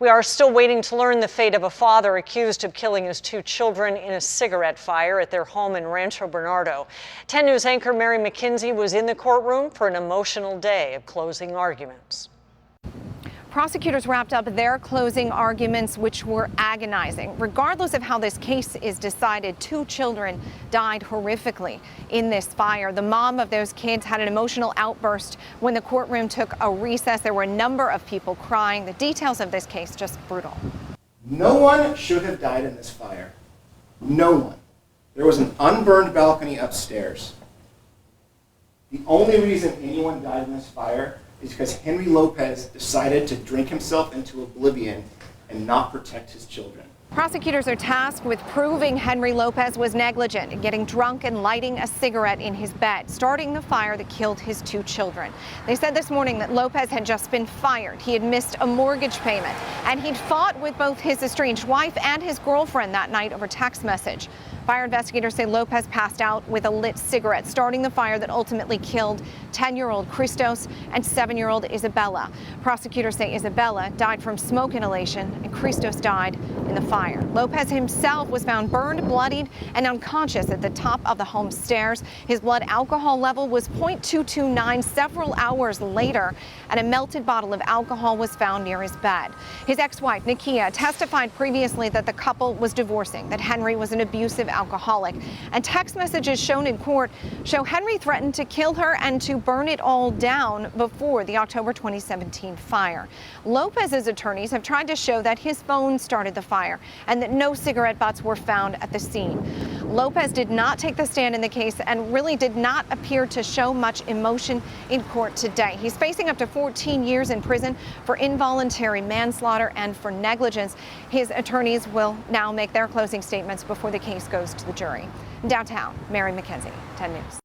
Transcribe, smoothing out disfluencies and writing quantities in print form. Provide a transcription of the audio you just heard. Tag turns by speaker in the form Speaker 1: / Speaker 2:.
Speaker 1: We are still waiting to learn the fate of a father accused of killing his 2 children in a cigarette fire at their home in Rancho Bernardo. 10 News anchor Mary McKenzie was in the courtroom for an emotional day of closing arguments.
Speaker 2: Prosecutors wrapped up their closing arguments, which were agonizing. Regardless of how this case is decided, 2 children died horrifically in this fire. The mom of those kids had an emotional outburst when the courtroom took a recess. There were a number of people crying. The details of this case just brutal.
Speaker 3: No one should have died in this fire. No one. There was an unburned balcony upstairs. The only reason anyone died in this fire is because Henry Lopez decided to drink himself into oblivion and not protect his children.
Speaker 2: Prosecutors are tasked with proving Henry Lopez was negligent in getting drunk and lighting a cigarette in his bed, starting the fire that killed his 2 children. They said this morning that Lopez had just been fired. He had missed a mortgage payment, and he'd fought with both his estranged wife and his girlfriend that night over text message. Fire investigators say Lopez passed out with a lit cigarette, starting the fire that ultimately killed 10-year-old Christos and 7-year-old Isabella. Prosecutors say Isabella died from smoke inhalation and Christos died in the fire. Lopez himself was found burned, bloodied, and unconscious at the top of the home stairs. His blood alcohol level was 0.229 several hours later, and a melted bottle of alcohol was found near his bed. His ex-wife, Nikia, testified previously that the couple was divorcing, that Henry was an abusive alcoholic. And text messages shown in court show Henry threatened to kill her and to burn it all down before the October 2017 fire. Lopez's attorneys have tried to show that his phone started the fire and that no cigarette butts were found at the scene. Lopez did not take the stand in the case and really did not appear to show much emotion in court today. He's facing up to 14 years in prison for involuntary manslaughter and for negligence. His attorneys will now make their closing statements before the case goes to the jury. Downtown, Mary McKenzie, 10 News.